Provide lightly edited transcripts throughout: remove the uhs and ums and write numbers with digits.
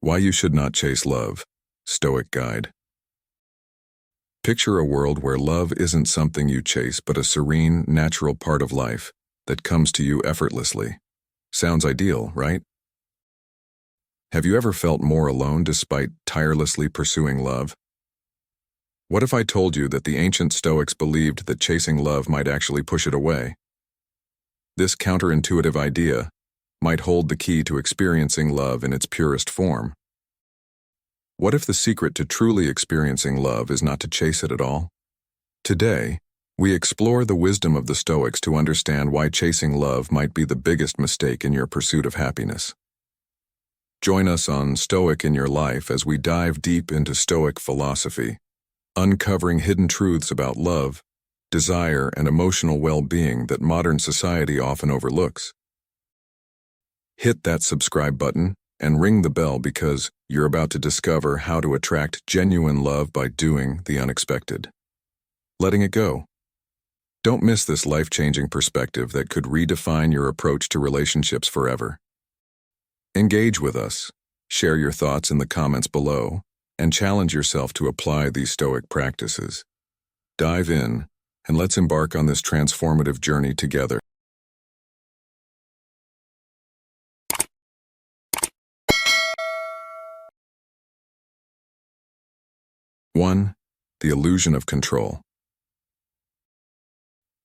Why You Should Not Chase Love, Stoic Guide. Picture a world where love isn't something you chase but a serene, natural part of life that comes to you effortlessly. Sounds ideal, right? Have you ever felt more alone despite tirelessly pursuing love? What if I told you that the ancient Stoics believed that chasing love might actually push it away? This counterintuitive idea might hold the key to experiencing love in its purest form. What if the secret to truly experiencing love is not to chase it at all? Today, we explore the wisdom of the Stoics to understand why chasing love might be the biggest mistake in your pursuit of happiness. Join us on Stoic In Your Life as we dive deep into Stoic philosophy, uncovering hidden truths about love, desire, and emotional well-being that modern society often overlooks. Hit that subscribe button and ring the bell because you're about to discover how to attract genuine love by doing the unexpected. Letting it go. Don't miss this life-changing perspective that could redefine your approach to relationships forever. Engage with us, share your thoughts in the comments below, and challenge yourself to apply these Stoic practices. Dive in, and let's embark on this transformative journey together. One, the illusion of control.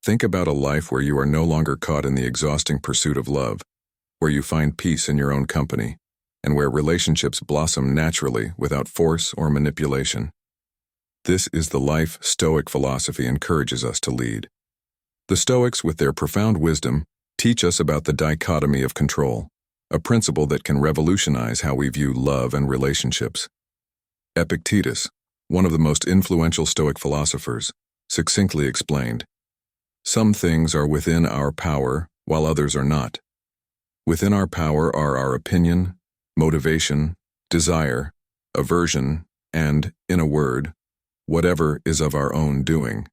Think about a life where you are no longer caught in the exhausting pursuit of love, where you find peace in your own company, and where relationships blossom naturally without force or manipulation. This is the life Stoic philosophy encourages us to lead. The Stoics, with their profound wisdom, teach us about the dichotomy of control, a principle that can revolutionize how we view love and relationships. Epictetus, one of the most influential Stoic philosophers, succinctly explained, "Some things are within our power, while others are not. Within our power are our opinion, motivation, desire, aversion, and, in a word, whatever is of our own doing.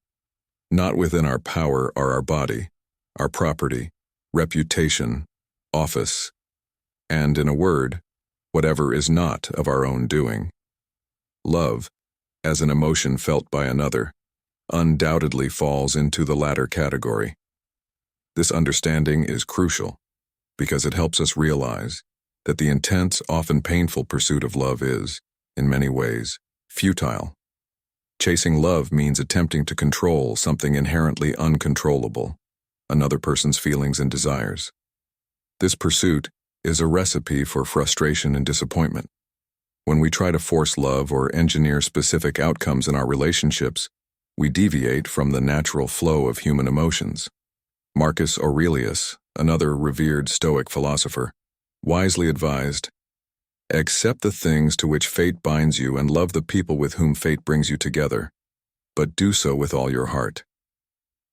Not within our power are our body, our property, reputation, office, and, in a word, whatever is not of our own doing. Love, as an emotion felt by another, undoubtedly falls into the latter category. This understanding is crucial because it helps us realize that the intense, often painful pursuit of love is, in many ways, futile. Chasing love means attempting to control something inherently uncontrollable, another person's feelings and desires. This pursuit is a recipe for frustration and disappointment. When we try to force love or engineer specific outcomes in our relationships, we deviate from the natural flow of human emotions. Marcus Aurelius, another revered Stoic philosopher, wisely advised, "Accept the things to which fate binds you and love the people with whom fate brings you together, but do so with all your heart."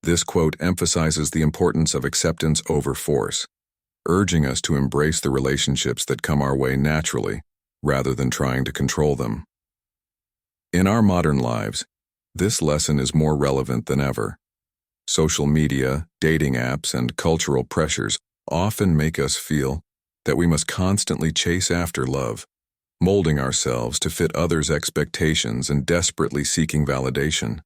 This quote emphasizes the importance of acceptance over force, urging us to embrace the relationships that come our way naturally, rather than trying to control them. In our modern lives, this lesson is more relevant than ever. Social media, dating apps, and cultural pressures often make us feel that we must constantly chase after love, molding ourselves to fit others' expectations and desperately seeking validation.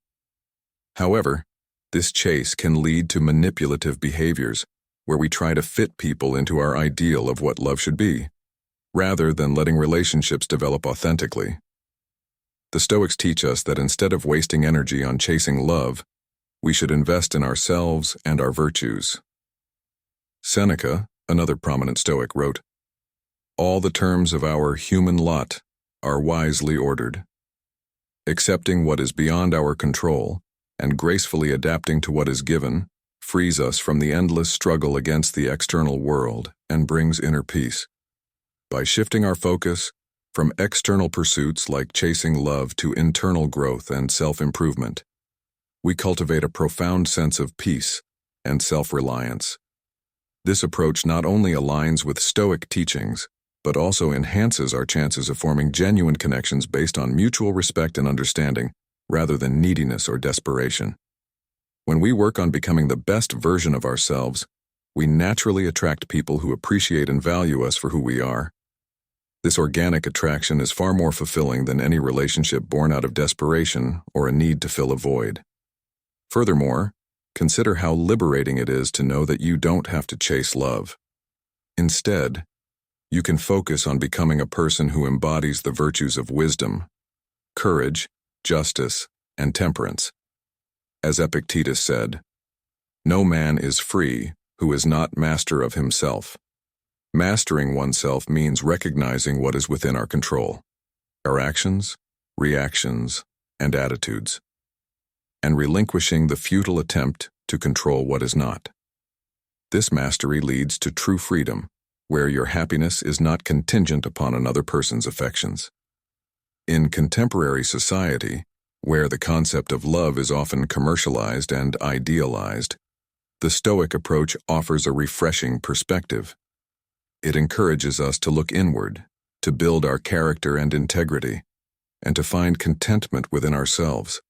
However, this chase can lead to manipulative behaviors where we try to fit people into our ideal of what love should be, rather than letting relationships develop authentically. The Stoics teach us that instead of wasting energy on chasing love, we should invest in ourselves and our virtues. Seneca, another prominent Stoic, wrote, "All the terms of our human lot are wisely ordered. Accepting what is beyond our control and gracefully adapting to what is given frees us from the endless struggle against the external world and brings inner peace. By shifting our focus from external pursuits like chasing love to internal growth and self-improvement, we cultivate a profound sense of peace and self-reliance. This approach not only aligns with Stoic teachings, but also enhances our chances of forming genuine connections based on mutual respect and understanding, rather than neediness or desperation. When we work on becoming the best version of ourselves, we naturally attract people who appreciate and value us for who we are. This organic attraction is far more fulfilling than any relationship born out of desperation or a need to fill a void. Furthermore, consider how liberating it is to know that you don't have to chase love. Instead, you can focus on becoming a person who embodies the virtues of wisdom, courage, justice, and temperance. As Epictetus said, "No man is free who is not master of himself." Mastering oneself means recognizing what is within our control, our actions, reactions, and attitudes, and relinquishing the futile attempt to control what is not. This mastery leads to true freedom, where your happiness is not contingent upon another person's affections. In contemporary society, where the concept of love is often commercialized and idealized, the Stoic approach offers a refreshing perspective. It encourages us to look inward, to build our character and integrity, and to find contentment within ourselves.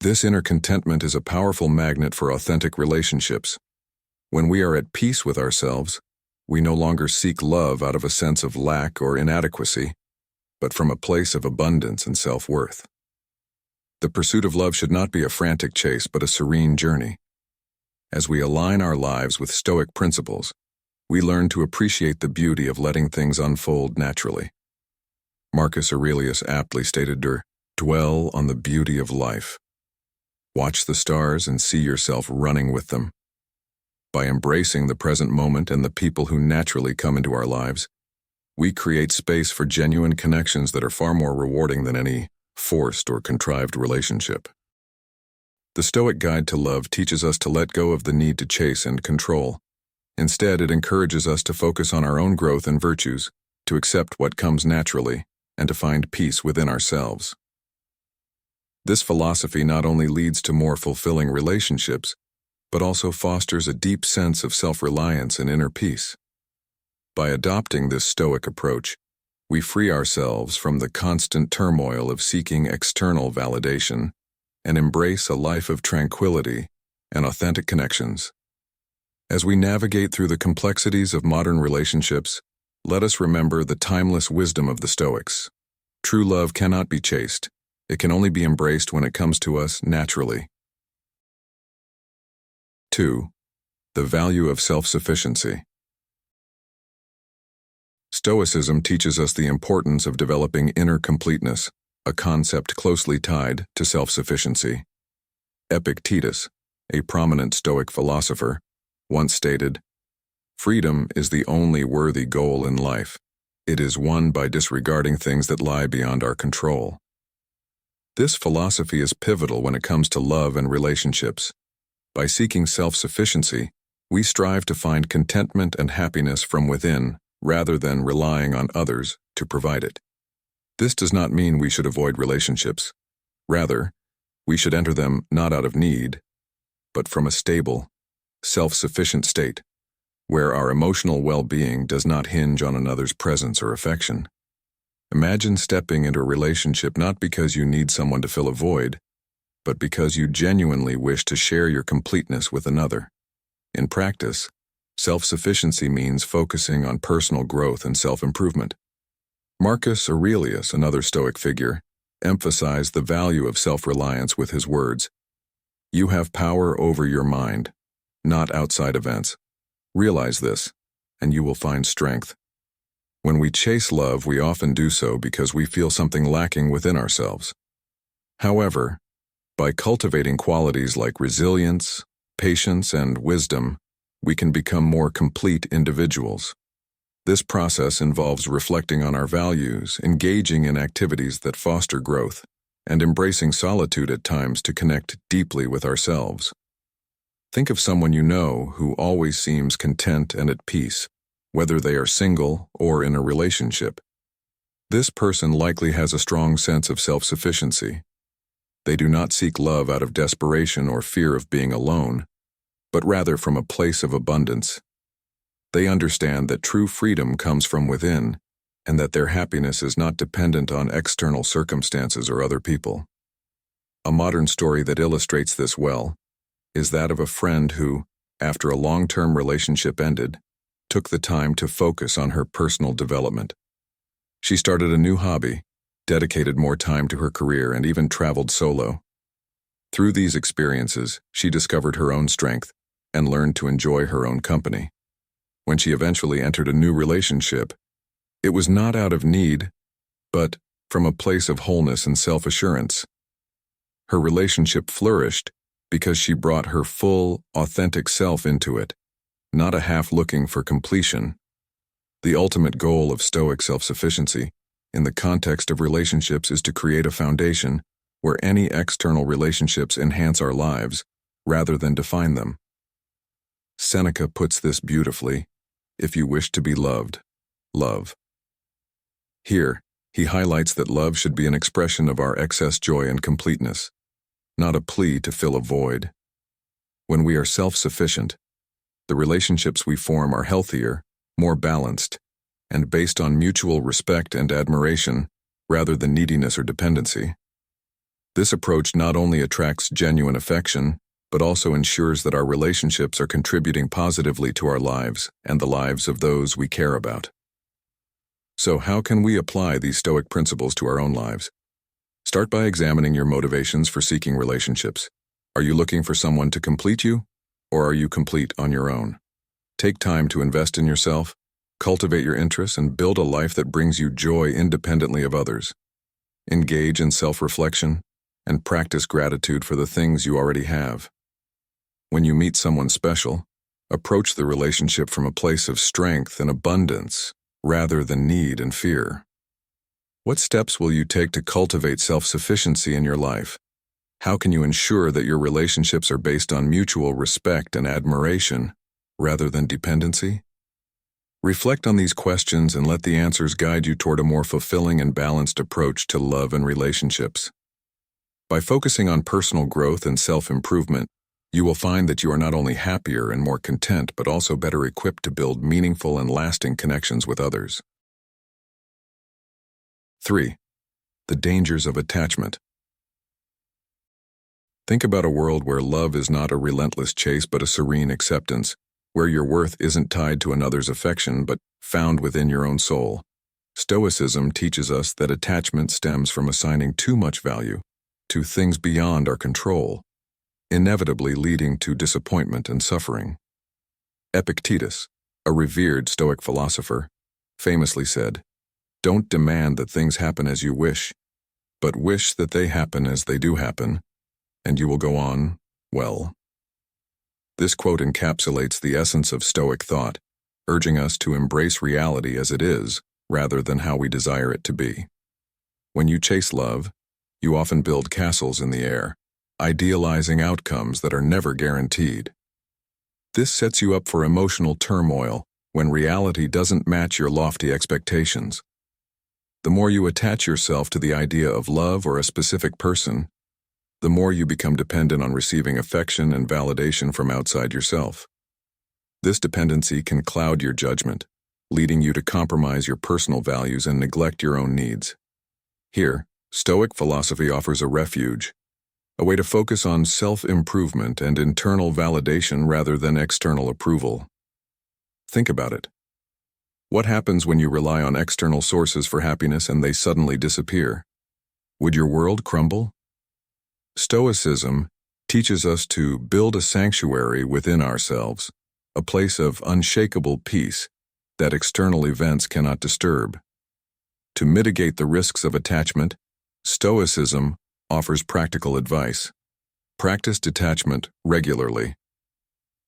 This inner contentment is a powerful magnet for authentic relationships. When we are at peace with ourselves, we no longer seek love out of a sense of lack or inadequacy, but from a place of abundance and self-worth. The pursuit of love should not be a frantic chase, but a serene journey. As we align our lives with Stoic principles, we learn to appreciate the beauty of letting things unfold naturally. Marcus Aurelius aptly stated, "Dwell on the beauty of life. Watch the stars and see yourself running with them." By embracing the present moment and the people who naturally come into our lives, we create space for genuine connections that are far more rewarding than any forced or contrived relationship. The Stoic Guide to Love teaches us to let go of the need to chase and control. Instead, it encourages us to focus on our own growth and virtues, to accept what comes naturally, and to find peace within ourselves. This philosophy not only leads to more fulfilling relationships, but also fosters a deep sense of self-reliance and inner peace. By adopting this Stoic approach, we free ourselves from the constant turmoil of seeking external validation and embrace a life of tranquility and authentic connections. As we navigate through the complexities of modern relationships, let us remember the timeless wisdom of the Stoics. True love cannot be chased. It can only be embraced when it comes to us naturally. 2. The value of self-sufficiency. Stoicism teaches us the importance of developing inner completeness, a concept closely tied to self-sufficiency. Epictetus, a prominent Stoic philosopher, once stated, "Freedom is the only worthy goal in life. It is won by disregarding things that lie beyond our control." This philosophy is pivotal when it comes to love and relationships. By seeking self-sufficiency, we strive to find contentment and happiness from within rather than relying on others to provide it. This does not mean we should avoid relationships. Rather, we should enter them not out of need, but from a stable, self-sufficient state, where our emotional well-being does not hinge on another's presence or affection. Imagine stepping into a relationship not because you need someone to fill a void, but because you genuinely wish to share your completeness with another. In practice, self-sufficiency means focusing on personal growth and self-improvement. Marcus Aurelius, another Stoic figure, emphasized the value of self-reliance with his words, "You have power over your mind, not outside events. Realize this, and you will find strength." When we chase love, we often do so because we feel something lacking within ourselves. However, by cultivating qualities like resilience, patience, and wisdom, we can become more complete individuals. This process involves reflecting on our values, engaging in activities that foster growth, and embracing solitude at times to connect deeply with ourselves. Think of someone you know who always seems content and at peace, whether they are single or in a relationship. This person likely has a strong sense of self-sufficiency. They do not seek love out of desperation or fear of being alone, but rather from a place of abundance. They understand that true freedom comes from within, and that their happiness is not dependent on external circumstances or other people. A modern story that illustrates this well is that of a friend who, after a long-term relationship ended, took the time to focus on her personal development. She started a new hobby, dedicated more time to her career, and even traveled solo. Through these experiences, she discovered her own strength and learned to enjoy her own company. When she eventually entered a new relationship, it was not out of need, but from a place of wholeness and self-assurance. Her relationship flourished because she brought her full, authentic self into it, not a half-looking for completion. The ultimate goal of Stoic self-sufficiency, in the context of relationships, is to create a foundation where any external relationships enhance our lives rather than define them. Seneca puts this beautifully: if you wish to be loved, love. Here, he highlights that love should be an expression of our excess joy and completeness, not a plea to fill a void. When we are self-sufficient, the relationships we form are healthier, more balanced, and based on mutual respect and admiration rather than neediness or dependency. This approach not only attracts genuine affection, but also ensures that our relationships are contributing positively to our lives and the lives of those we care about. So how can we apply these Stoic principles to our own lives? Start by examining your motivations for seeking relationships. Are you looking for someone to complete you, or are you complete on your own? Take time to invest in yourself, cultivate your interests, and build a life that brings you joy independently of others. Engage in self-reflection and practice gratitude for the things you already have. When you meet someone special, approach the relationship from a place of strength and abundance rather than need and fear. What steps will you take to cultivate self-sufficiency in your life? How can you ensure that your relationships are based on mutual respect and admiration rather than dependency? Reflect on these questions and let the answers guide you toward a more fulfilling and balanced approach to love and relationships. By focusing on personal growth and self-improvement, you will find that you are not only happier and more content, but also better equipped to build meaningful and lasting connections with others. 3. The dangers of attachment. Think about a world where love is not a relentless chase but a serene acceptance, where your worth isn't tied to another's affection but found within your own soul. Stoicism teaches us that attachment stems from assigning too much value to things beyond our control, inevitably leading to disappointment and suffering. Epictetus, a revered Stoic philosopher, famously said, "Don't demand that things happen as you wish, but wish that they happen as they do happen, and you will go on well." This quote encapsulates the essence of Stoic thought, urging us to embrace reality as it is rather than how we desire it to be. When you chase love, you often build castles in the air, idealizing outcomes that are never guaranteed. This sets you up for emotional turmoil when reality doesn't match your lofty expectations. The more you attach yourself to the idea of love or a specific person, the more you become dependent on receiving affection and validation from outside yourself. This dependency can cloud your judgment, leading you to compromise your personal values and neglect your own needs. Here, Stoic philosophy offers a refuge, a way to focus on self-improvement and internal validation rather than external approval. Think about it. What happens when you rely on external sources for happiness and they suddenly disappear? Would your world crumble? Stoicism teaches us to build a sanctuary within ourselves, a place of unshakable peace that external events cannot disturb. To mitigate the risks of attachment, Stoicism offers practical advice. Practice detachment regularly.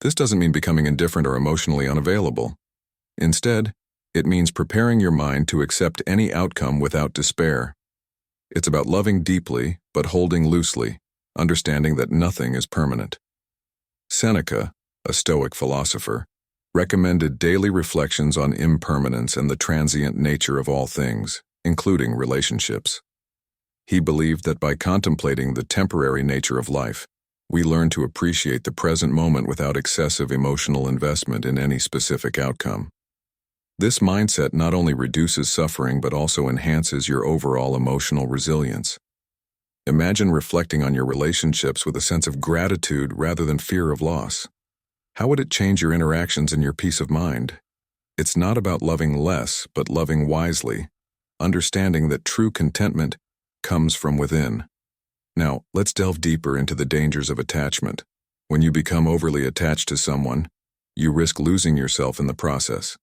This doesn't mean becoming indifferent or emotionally unavailable. Instead, it means preparing your mind to accept any outcome without despair. It's about loving deeply but holding loosely, understanding that nothing is permanent. Seneca, a Stoic philosopher, recommended daily reflections on impermanence and the transient nature of all things, including relationships. He believed that by contemplating the temporary nature of life, we learn to appreciate the present moment without excessive emotional investment in any specific outcome. This mindset not only reduces suffering but also enhances your overall emotional resilience. Imagine reflecting on your relationships with a sense of gratitude rather than fear of loss. How would it change your interactions and your peace of mind? It's not about loving less, but loving wisely, understanding that true contentment comes from within. Now, let's delve deeper into the dangers of attachment. When you become overly attached to someone, you risk losing yourself in the process.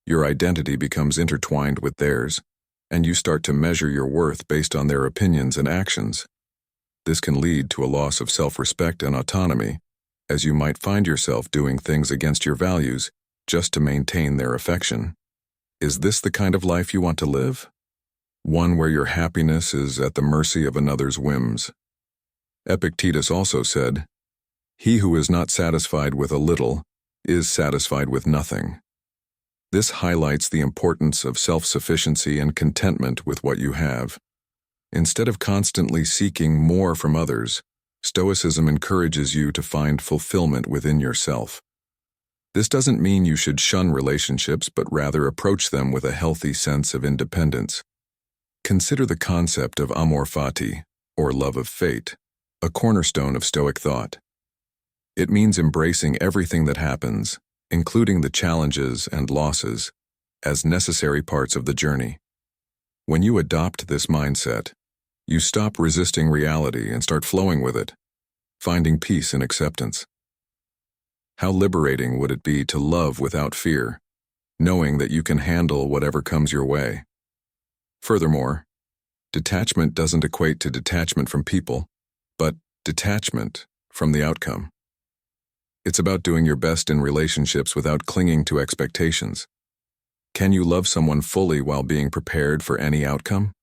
Your identity becomes intertwined with theirs, and you start to measure your worth based on their opinions and actions. This can lead to a loss of self-respect and autonomy, as you might find yourself doing things against your values just to maintain their affection. Is this the kind of life you want to live? One where your happiness is at the mercy of another's whims. Epictetus also said, "He who is not satisfied with a little is satisfied with nothing." This highlights the importance of self-sufficiency and contentment with what you have. Instead of constantly seeking more from others, Stoicism encourages you to find fulfillment within yourself. This doesn't mean you should shun relationships, but rather approach them with a healthy sense of independence. Consider the concept of amor fati, or love of fate, a cornerstone of Stoic thought. It means embracing everything that happens, including the challenges and losses, as necessary parts of the journey. When you adopt this mindset, you stop resisting reality and start flowing with it, finding peace and acceptance. How liberating would it be to love without fear, knowing that you can handle whatever comes your way? Furthermore, detachment doesn't equate to detachment from people, but detachment from the outcome. It's about doing your best in relationships without clinging to expectations. Can you love someone fully while being prepared for any outcome?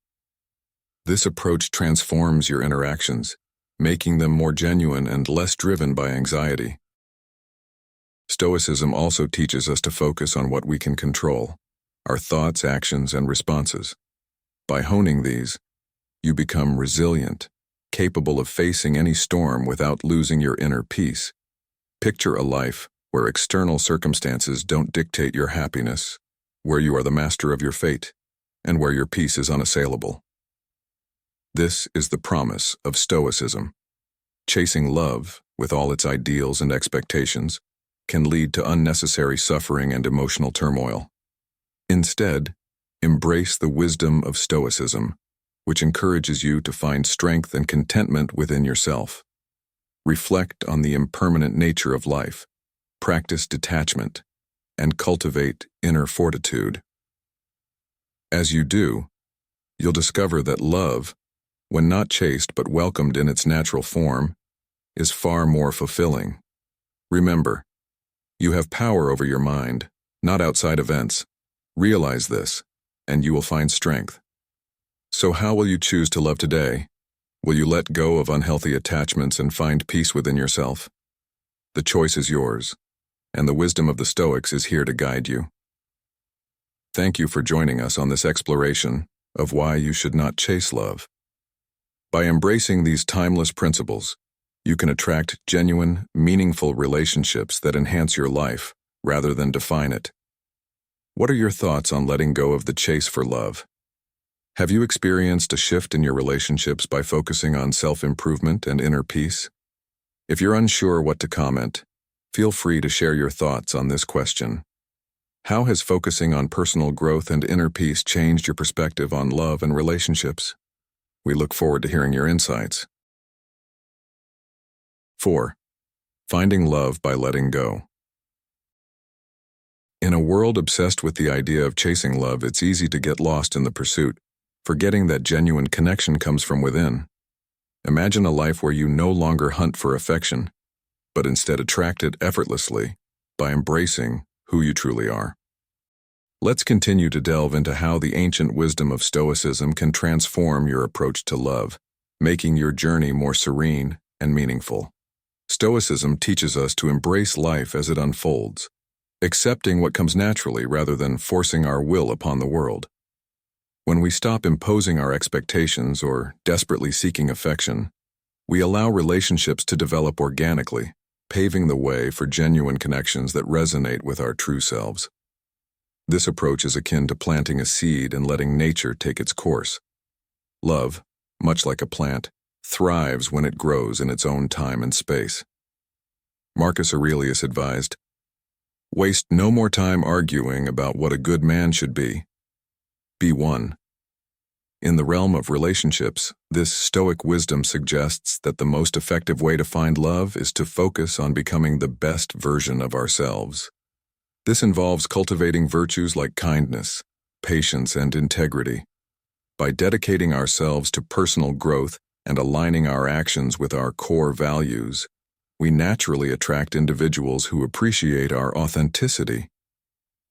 This approach transforms your interactions, making them more genuine and less driven by anxiety. Stoicism also teaches us to focus on what we can control, our thoughts, actions, and responses. By honing these, you become resilient, capable of facing any storm without losing your inner peace. Picture a life where external circumstances don't dictate your happiness, where you are the master of your fate, and where your peace is unassailable. This is the promise of Stoicism. Chasing love, with all its ideals and expectations, can lead to unnecessary suffering and emotional turmoil. Instead, embrace the wisdom of Stoicism, which encourages you to find strength and contentment within yourself. Reflect on the impermanent nature of life, practice detachment, and cultivate inner fortitude. As you do, you'll discover that love, when not chased but welcomed in its natural form, is far more fulfilling. Remember, you have power over your mind, not outside events. Realize this, and you will find strength. So how will you choose to love today? Will you let go of unhealthy attachments and find peace within yourself? The choice is yours, and the wisdom of the Stoics is here to guide you. Thank you for joining us on this exploration of why you should not chase love. By embracing these timeless principles, you can attract genuine, meaningful relationships that enhance your life rather than define it. What are your thoughts on letting go of the chase for love? Have you experienced a shift in your relationships by focusing on self-improvement and inner peace? If you're unsure what to comment, feel free to share your thoughts on this question. How has focusing on personal growth and inner peace changed your perspective on love and relationships? We look forward to hearing your insights. 4. Finding love by letting go. In a world obsessed with the idea of chasing love, it's easy to get lost in the pursuit, forgetting that genuine connection comes from within. Imagine a life where you no longer hunt for affection, but instead attract it effortlessly by embracing who you truly are. Let's continue to delve into how the ancient wisdom of Stoicism can transform your approach to love, making your journey more serene and meaningful. Stoicism teaches us to embrace life as it unfolds, accepting what comes naturally rather than forcing our will upon the world. When we stop imposing our expectations or desperately seeking affection, we allow relationships to develop organically, paving the way for genuine connections that resonate with our true selves. This approach is akin to planting a seed and letting nature take its course. Love, much like a plant, thrives when it grows in its own time and space. Marcus Aurelius advised, "Waste no more time arguing about what a good man should be. Be one. In the realm of relationships, this Stoic wisdom suggests that the most effective way to find love is to focus on becoming the best version of ourselves. This involves cultivating virtues like kindness, patience, and integrity. By dedicating ourselves to personal growth and aligning our actions with our core values, we naturally attract individuals who appreciate our authenticity.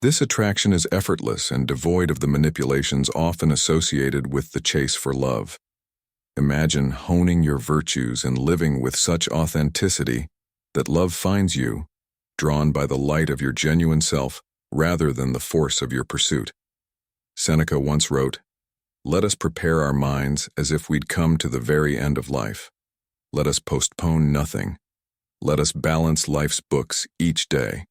This attraction is effortless and devoid of the manipulations often associated with the chase for love. Imagine honing your virtues and living with such authenticity that love finds you, drawn by the light of your genuine self rather than the force of your pursuit. Seneca once wrote, "Let us prepare our minds as if we'd come to the very end of life. Let us postpone nothing. Let us balance life's books each day."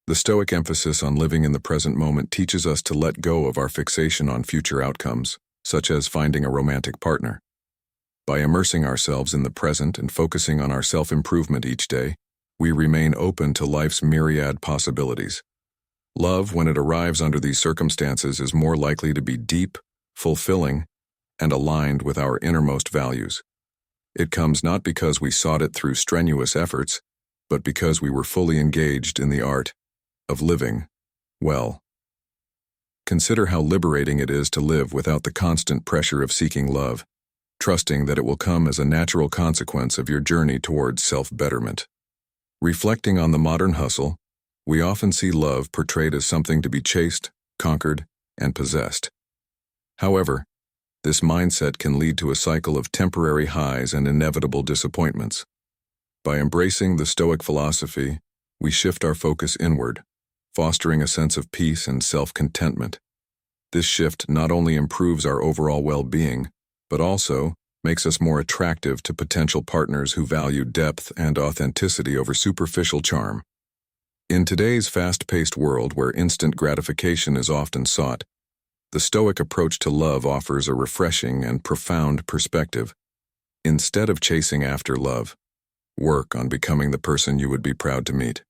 The Stoic emphasis on living in the present moment teaches us to let go of our fixation on future outcomes, such as finding a romantic partner. By immersing ourselves in the present and focusing on our self-improvement each day, we remain open to life's myriad possibilities. Love, when it arrives under these circumstances, is more likely to be deep, fulfilling, and aligned with our innermost values. It comes not because we sought it through strenuous efforts, but because we were fully engaged in the art of living well. Consider how liberating it is to live without the constant pressure of seeking love, trusting that it will come as a natural consequence of your journey towards self-betterment. Reflecting on the modern hustle, we often see love portrayed as something to be chased, conquered, and possessed. However, this mindset can lead to a cycle of temporary highs and inevitable disappointments. By embracing the Stoic philosophy, we shift our focus inward, fostering a sense of peace and self-contentment. This shift not only improves our overall well-being, but also makes us more attractive to potential partners who value depth and authenticity over superficial charm. In today's fast-paced world where instant gratification is often sought, the Stoic approach to love offers a refreshing and profound perspective. Instead of chasing after love, work on becoming the person you would be proud to meet.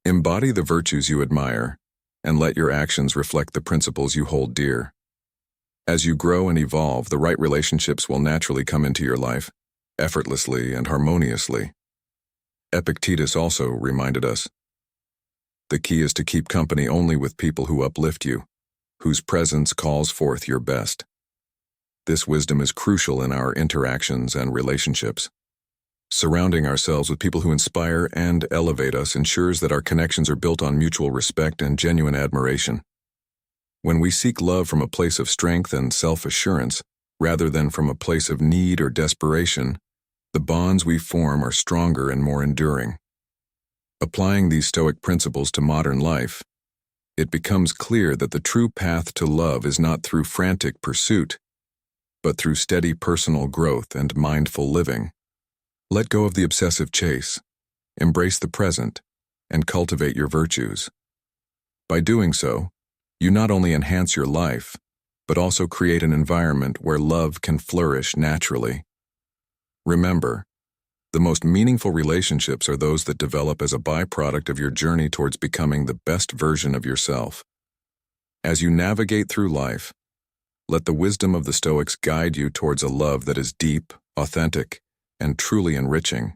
Embody the virtues you admire, and let your actions reflect the principles you hold dear. As you grow and evolve, the right relationships will naturally come into your life, effortlessly and harmoniously. Epictetus also reminded us, "The key is to keep company only with people who uplift you, whose presence calls forth your best." This wisdom is crucial in our interactions and relationships. Surrounding ourselves with people who inspire and elevate us ensures that our connections are built on mutual respect and genuine admiration. When we seek love from a place of strength and self-assurance, rather than from a place of need or desperation, the bonds we form are stronger and more enduring. Applying these Stoic principles to modern life, it becomes clear that the true path to love is not through frantic pursuit, but through steady personal growth and mindful living. Let go of the obsessive chase, embrace the present, and cultivate your virtues. By doing so, you not only enhance your life, but also create an environment where love can flourish naturally. Remember, the most meaningful relationships are those that develop as a byproduct of your journey towards becoming the best version of yourself. As you navigate through life, let the wisdom of the Stoics guide you towards a love that is deep, authentic, and truly enriching.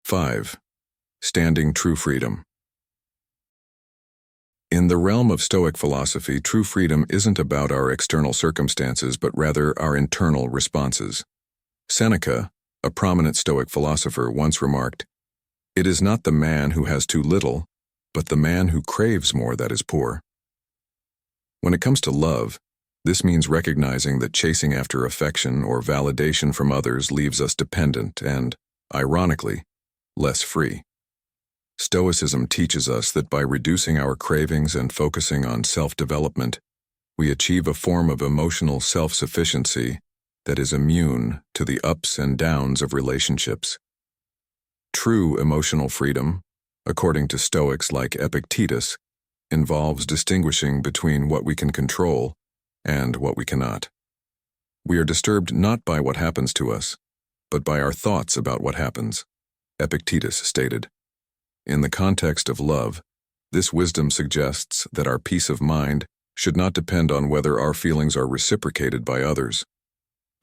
5. Standing true freedom. In the realm of Stoic philosophy, true freedom isn't about our external circumstances, but rather our internal responses. Seneca, a prominent Stoic philosopher, once remarked, "It is not the man who has too little, but the man who craves more that is poor." When it comes to love, this means recognizing that chasing after affection or validation from others leaves us dependent and, ironically, less free. Stoicism teaches us that by reducing our cravings and focusing on self-development, we achieve a form of emotional self-sufficiency that is immune to the ups and downs of relationships. True emotional freedom, according to Stoics like Epictetus, involves distinguishing between what we can control and what we cannot. We are disturbed not by what happens to us, but by our thoughts about what happens, Epictetus stated. In the context of love, this wisdom suggests that our peace of mind should not depend on whether our feelings are reciprocated by others.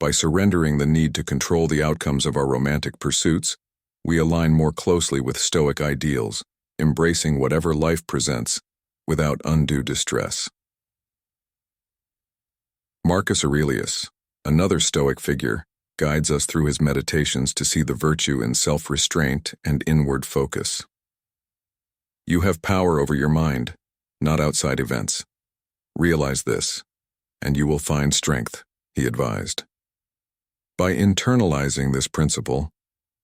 By surrendering the need to control the outcomes of our romantic pursuits, we align more closely with Stoic ideals, embracing whatever life presents without undue distress. Marcus Aurelius, another Stoic figure, guides us through his meditations to see the virtue in self-restraint and inward focus. You have power over your mind, not outside events. Realize this, and you will find strength, he advised. By internalizing this principle,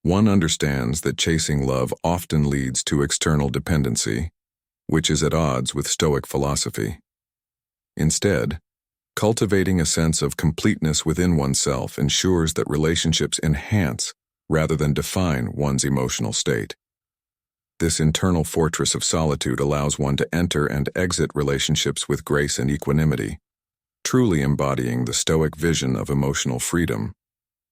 one understands that chasing love often leads to external dependency, which is at odds with Stoic philosophy. Instead, cultivating a sense of completeness within oneself ensures that relationships enhance rather than define one's emotional state. This internal fortress of solitude allows one to enter and exit relationships with grace and equanimity, truly embodying the Stoic vision of emotional freedom.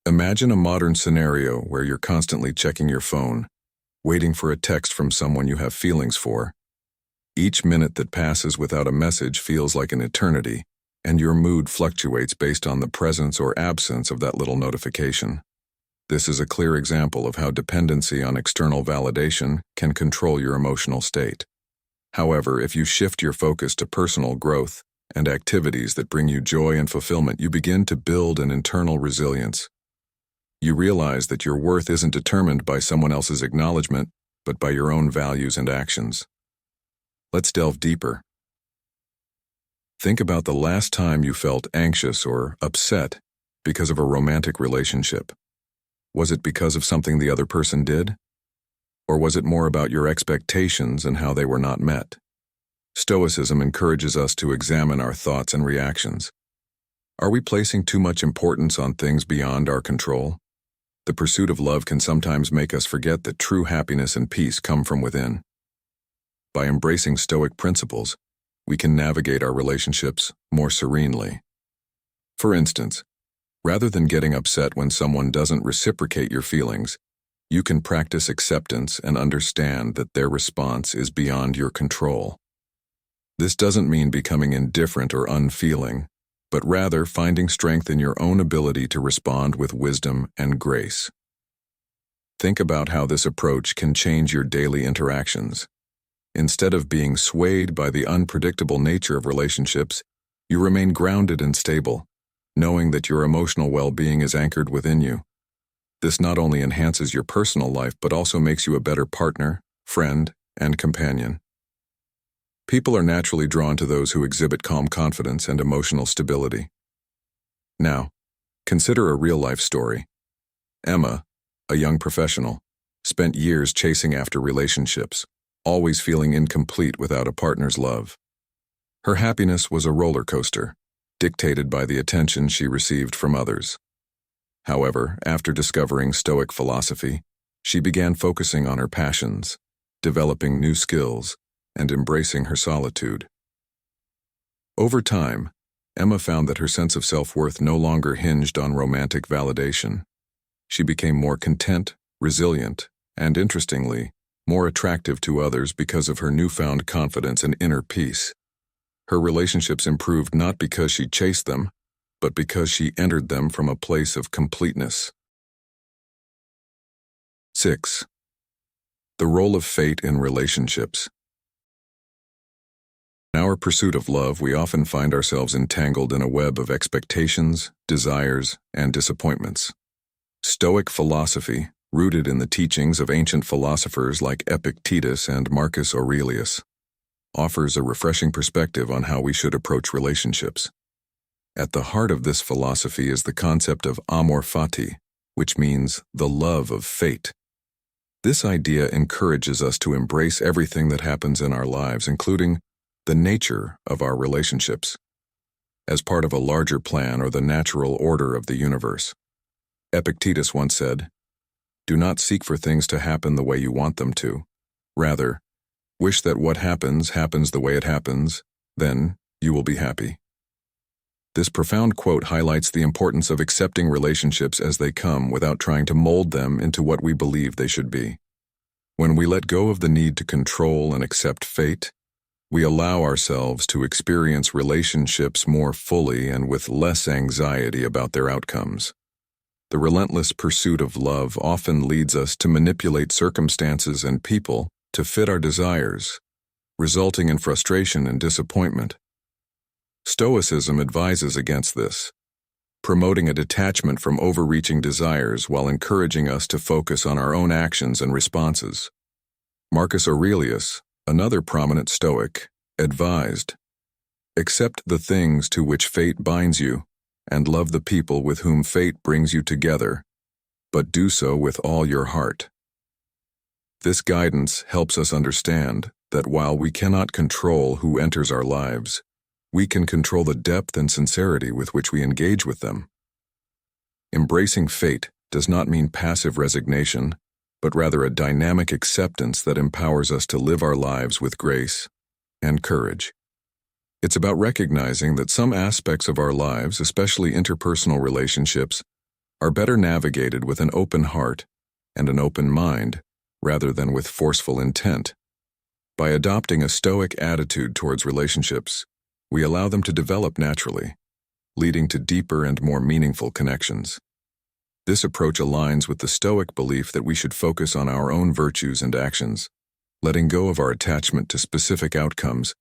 Imagine a modern scenario where you're constantly checking your phone, waiting for a text from someone you have feelings for. Each minute that passes without a message feels like an eternity, and your mood fluctuates based on the presence or absence of that little notification. This is a clear example of how dependency on external validation can control your emotional state. However, if you shift your focus to personal growth and activities that bring you joy and fulfillment, you begin to build an internal resilience. You realize that your worth isn't determined by someone else's acknowledgement, but by your own values and actions. Let's delve deeper. Think about the last time you felt anxious or upset because of a romantic relationship. Was it because of something the other person did? Or was it more about your expectations and how they were not met? Stoicism encourages us to examine our thoughts and reactions. Are we placing too much importance on things beyond our control? The pursuit of love can sometimes make us forget that true happiness and peace come from within. By embracing Stoic principles, we can navigate our relationships more serenely. For instance, rather than getting upset when someone doesn't reciprocate your feelings, you can practice acceptance and understand that their response is beyond your control. This doesn't mean becoming indifferent or unfeeling, but rather finding strength in your own ability to respond with wisdom and grace. Think about how this approach can change your daily interactions. Instead of being swayed by the unpredictable nature of relationships, you remain grounded and stable, knowing that your emotional well-being is anchored within you. This not only enhances your personal life, but also makes you a better partner, friend, and companion. People are naturally drawn to those who exhibit calm confidence and emotional stability. Now, consider a real-life story. Emma, a young professional, spent years chasing after relationships, always feeling incomplete without a partner's love. Her happiness was a roller coaster, dictated by the attention she received from others. However, after discovering Stoic philosophy, she began focusing on her passions, developing new skills, and embracing her solitude. Over time, Emma found that her sense of self-worth no longer hinged on romantic validation. She became more content, resilient, and, interestingly, more attractive to others because of her newfound confidence and inner peace. Her relationships improved not because she chased them, but because she entered them from a place of completeness. 6. The role of fate in relationships. In our pursuit of love, we often find ourselves entangled in a web of expectations, desires, and disappointments. Stoic philosophy, rooted in the teachings of ancient philosophers like Epictetus and Marcus Aurelius, offers a refreshing perspective on how we should approach relationships. At the heart of this philosophy is the concept of amor fati, which means the love of fate. This idea encourages us to embrace everything that happens in our lives, including the nature of our relationships, as part of a larger plan or the natural order of the universe. Epictetus once said, "Do not seek for things to happen the way you want them to. Rather, wish that what happens happens the way it happens, then you will be happy." This profound quote highlights the importance of accepting relationships as they come without trying to mold them into what we believe they should be. When we let go of the need to control and accept fate, We allow ourselves to experience relationships more fully and with less anxiety about their outcomes. The relentless pursuit of love often leads us to manipulate circumstances and people to fit our desires, resulting in frustration and disappointment. Stoicism advises against this, promoting a detachment from overreaching desires while encouraging us to focus on our own actions and responses. Marcus Aurelius, another prominent Stoic, advised, "Accept the things to which fate binds you, and love the people with whom fate brings you together, but do so with all your heart." This guidance helps us understand that while we cannot control who enters our lives, we can control the depth and sincerity with which we engage with them. Embracing fate does not mean passive resignation, but rather a dynamic acceptance that empowers us to live our lives with grace and courage. It's about recognizing that some aspects of our lives, especially interpersonal relationships, are better navigated with an open heart and an open mind rather than with forceful intent. By adopting a Stoic attitude towards relationships, we allow them to develop naturally, leading to deeper and more meaningful connections. This approach aligns with the Stoic belief that we should focus on our own virtues and actions, letting go of our attachment to specific outcomes,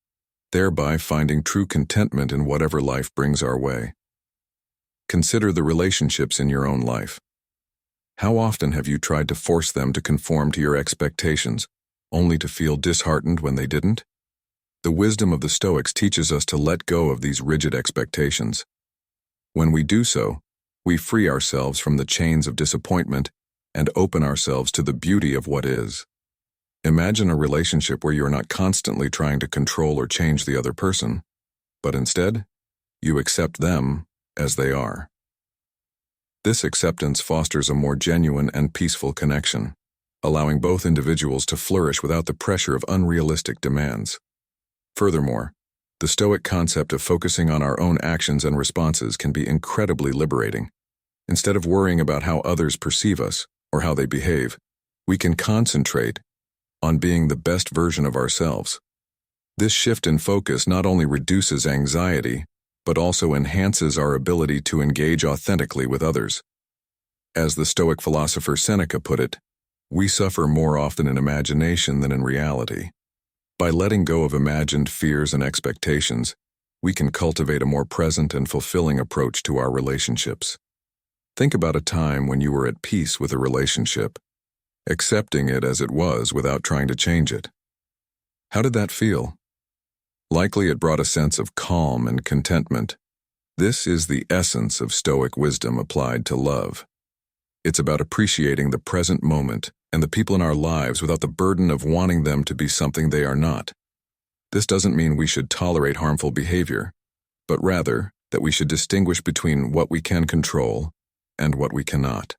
thereby finding true contentment in whatever life brings our way. Consider the relationships in your own life. How often have you tried to force them to conform to your expectations, only to feel disheartened when they didn't? The wisdom of the Stoics teaches us to let go of these rigid expectations. When we do so, we free ourselves from the chains of disappointment and open ourselves to the beauty of what is. Imagine a relationship where you are not constantly trying to control or change the other person, but instead, you accept them as they are. This acceptance fosters a more genuine and peaceful connection, allowing both individuals to flourish without the pressure of unrealistic demands. Furthermore, the Stoic concept of focusing on our own actions and responses can be incredibly liberating. Instead of worrying about how others perceive us or how they behave, we can concentrate on being the best version of ourselves. This shift in focus not only reduces anxiety, but also enhances our ability to engage authentically with others. As the Stoic philosopher Seneca put it, we suffer more often in imagination than in reality. By letting go of imagined fears and expectations, we can cultivate a more present and fulfilling approach to our relationships. Think about a time when you were at peace with a relationship, accepting it as it was without trying to change it. How did that feel? Likely it brought a sense of calm and contentment. This is the essence of Stoic wisdom applied to love. It's about appreciating the present moment and the people in our lives without the burden of wanting them to be something they are not. This doesn't mean we should tolerate harmful behavior, but rather that we should distinguish between what we can control and what we cannot.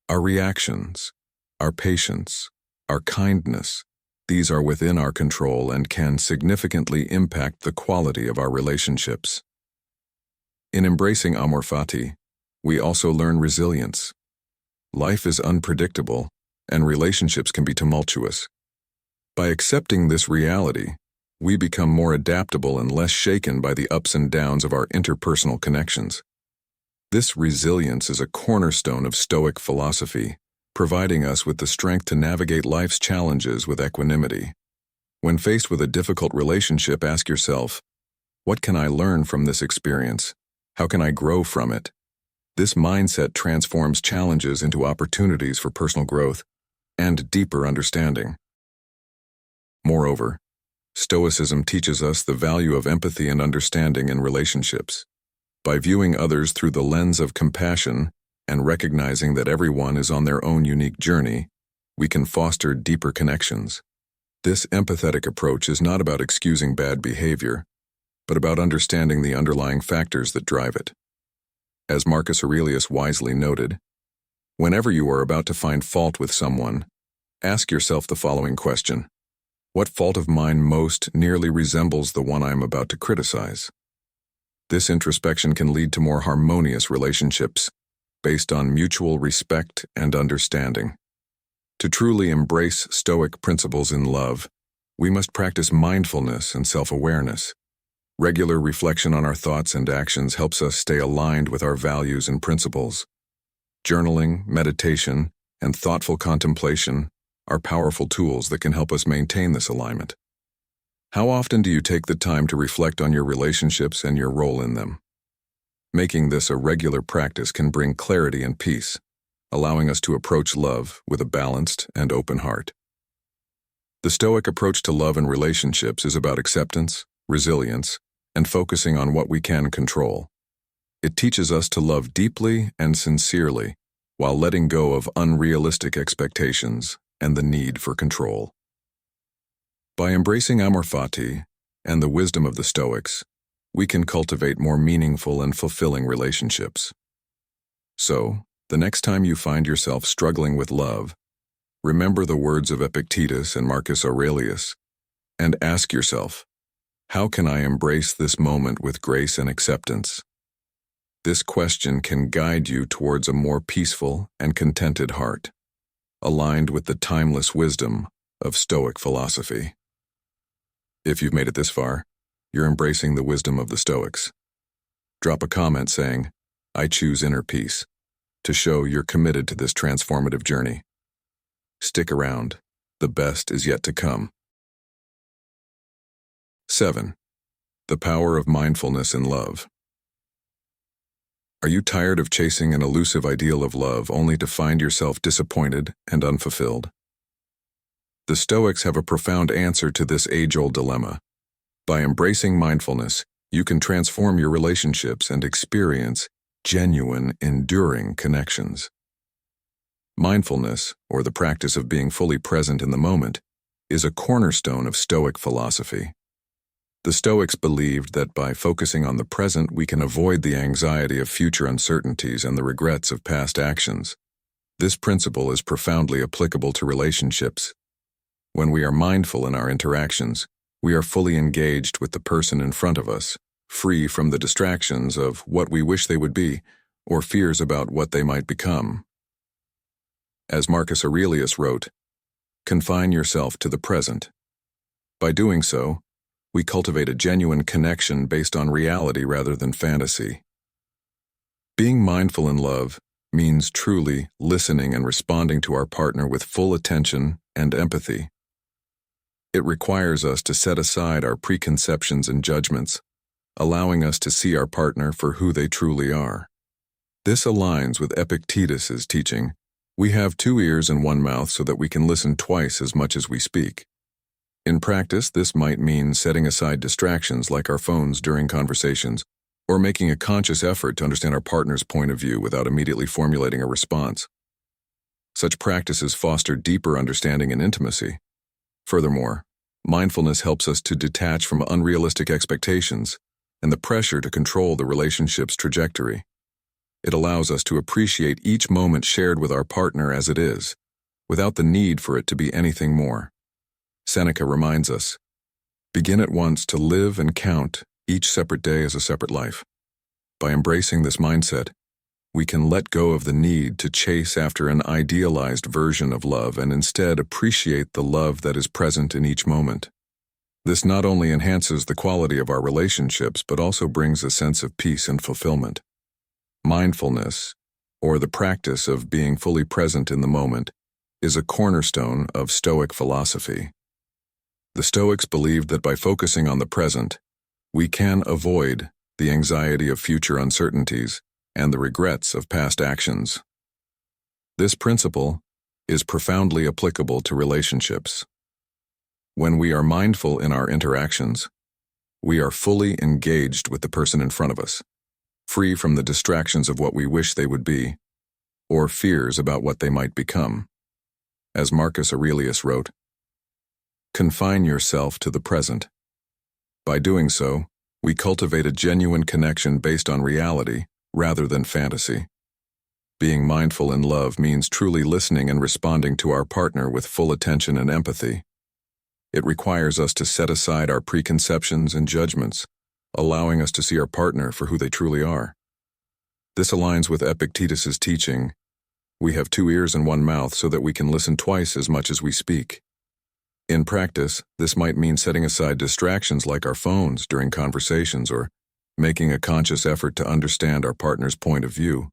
Our reactions, our patience, our kindness, these are within our control and can significantly impact the quality of our relationships. In embracing amor fati, we also learn resilience. Life is unpredictable, and relationships can be tumultuous. By accepting this reality, we become more adaptable and less shaken by the ups and downs of our interpersonal connections. This resilience is a cornerstone of Stoic philosophy, providing us with the strength to navigate life's challenges with equanimity. When faced with a difficult relationship, ask yourself, what can I learn from this experience? How can I grow from it? This mindset transforms challenges into opportunities for personal growth and deeper understanding. Moreover, Stoicism teaches us the value of empathy and understanding in relationships. By viewing others through the lens of compassion and recognizing that everyone is on their own unique journey, we can foster deeper connections. This empathetic approach is not about excusing bad behavior, but about understanding the underlying factors that drive it. As Marcus Aurelius wisely noted, whenever you are about to find fault with someone, ask yourself the following question: what fault of mine most nearly resembles the one I am about to criticize? This introspection can lead to more harmonious relationships based on mutual respect and understanding. To truly embrace Stoic principles in love, We must practice mindfulness and self-awareness. Regular reflection on our thoughts and actions helps us stay aligned with our values and principles. Journaling, meditation, and thoughtful contemplation are powerful tools that can help us maintain this alignment. How often do you take the time to reflect on your relationships and your role in them? Making this a regular practice can bring clarity and peace, allowing us to approach love with a balanced and open heart. The Stoic approach to love and relationships is about acceptance, resilience, and focusing on what we can control. It teaches us to love deeply and sincerely while letting go of unrealistic expectations and the need for control. By embracing amor fati and the wisdom of the Stoics, we can cultivate more meaningful and fulfilling relationships. So, the next time you find yourself struggling with love, remember the words of Epictetus and Marcus Aurelius, and ask yourself, how can I embrace this moment with grace and acceptance? This question can guide you towards a more peaceful and contented heart, aligned with the timeless wisdom of Stoic philosophy. If you've made it this far, you're embracing the wisdom of the Stoics. Drop a comment saying, "I choose inner peace," to show you're committed to this transformative journey. Stick around. The best is yet to come. 7. The power of mindfulness in love. Are you tired of chasing an elusive ideal of love only to find yourself disappointed and unfulfilled? The Stoics have a profound answer to this age-old dilemma. By embracing mindfulness, you can transform your relationships and experience genuine, enduring connections. Mindfulness, or the practice of being fully present in the moment, is a cornerstone of Stoic philosophy. The Stoics believed that by focusing on the present, we can avoid the anxiety of future uncertainties and the regrets of past actions. This principle is profoundly applicable to relationships. When we are mindful in our interactions, we are fully engaged with the person in front of us, free from the distractions of what we wish they would be or fears about what they might become. As Marcus Aurelius wrote, "Confine yourself to the present." By doing so, we cultivate a genuine connection based on reality rather than fantasy. Being mindful in love means truly listening and responding to our partner with full attention and empathy. It requires us to set aside our preconceptions and judgments, allowing us to see our partner for who they truly are. This aligns with Epictetus's teaching, "We have 2 ears and 1 mouth so that we can listen twice as much as we speak." In practice, this might mean setting aside distractions like our phones during conversations, or making a conscious effort to understand our partner's point of view without immediately formulating a response. Such practices foster deeper understanding and intimacy. Furthermore, mindfulness helps us to detach from unrealistic expectations and the pressure to control the relationship's trajectory. It allows us to appreciate each moment shared with our partner as it is, without the need for it to be anything more. Seneca reminds us, "Begin at once to live and count each separate day as a separate life." By embracing this mindset, we can let go of the need to chase after an idealized version of love and instead appreciate the love that is present in each moment. This not only enhances the quality of our relationships, but also brings a sense of peace and fulfillment. Mindfulness, or the practice of being fully present in the moment, is a cornerstone of Stoic philosophy. The Stoics believed that by focusing on the present, we can avoid the anxiety of future uncertainties and the regrets of past actions. This principle is profoundly applicable to relationships. When we are mindful in our interactions, we are fully engaged with the person in front of us, free from the distractions of what we wish they would be, or fears about what they might become. As Marcus Aurelius wrote, "Confine yourself to the present." By doing so, we cultivate a genuine connection based on reality rather than fantasy. Being mindful in love means truly listening and responding to our partner with full attention and empathy. It requires us to set aside our preconceptions and judgments, allowing us to see our partner for who they truly are. This aligns with Epictetus's teaching, "We have 2 ears and 1 mouth so that we can listen twice as much as we speak." In practice, this might mean setting aside distractions like our phones during conversations or making a conscious effort to understand our partner's point of view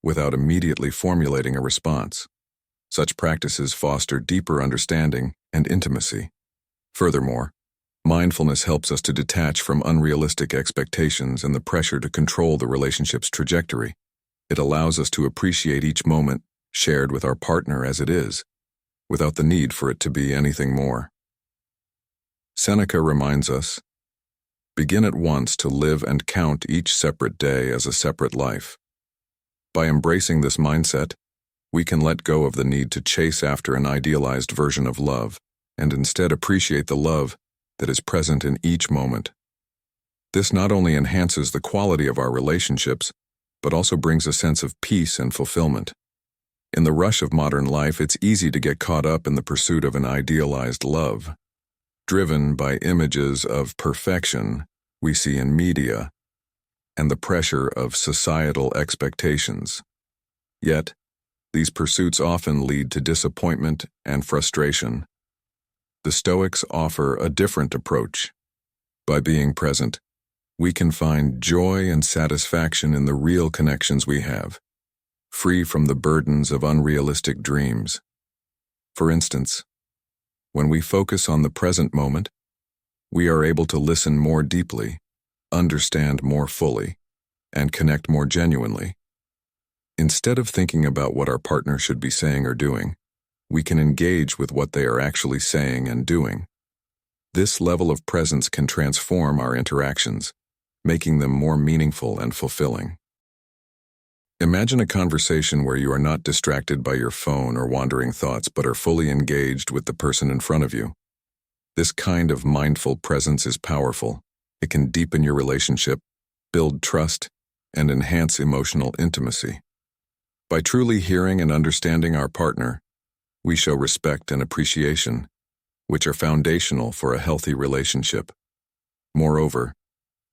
without immediately formulating a response. Such practices foster deeper understanding and intimacy. Furthermore, mindfulness helps us to detach from unrealistic expectations and the pressure to control the relationship's trajectory. It allows us to appreciate each moment shared with our partner as it is, without the need for it to be anything more. Seneca reminds us, begin at once to live and count each separate day as a separate life. By embracing this mindset, we can let go of the need to chase after an idealized version of love and instead appreciate the love that is present in each moment. This not only enhances the quality of our relationships, but also brings a sense of peace and fulfillment. In the rush of modern life, it's easy to get caught up in the pursuit of an idealized love, driven by images of perfection we see in media and the pressure of societal expectations. Yet, these pursuits often lead to disappointment and frustration. The Stoics offer a different approach. By being present, we can find joy and satisfaction in the real connections we have, free from the burdens of unrealistic dreams. For instance, when we focus on the present moment, we are able to listen more deeply, understand more fully, and connect more genuinely. Instead of thinking about what our partner should be saying or doing, we can engage with what they are actually saying and doing. This level of presence can transform our interactions, making them more meaningful and fulfilling. Imagine a conversation where you are not distracted by your phone or wandering thoughts, but are fully engaged with the person in front of you. This kind of mindful presence is powerful. It can deepen your relationship, build trust, and enhance emotional intimacy. By truly hearing and understanding our partner, we show respect and appreciation, which are foundational for a healthy relationship. Moreover,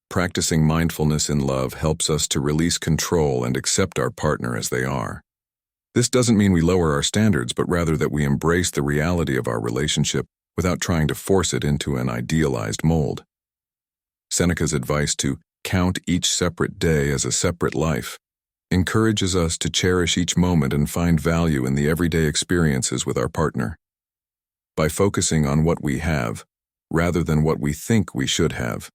practicing mindfulness in love helps us to release control and accept our partner as they are. This doesn't mean we lower our standards, but rather that we embrace the reality of our relationship without trying to force it into an idealized mold. Seneca's advice to count each separate day as a separate life encourages us to cherish each moment and find value in the everyday experiences with our partner. By focusing on what we have, rather than what we think we should have,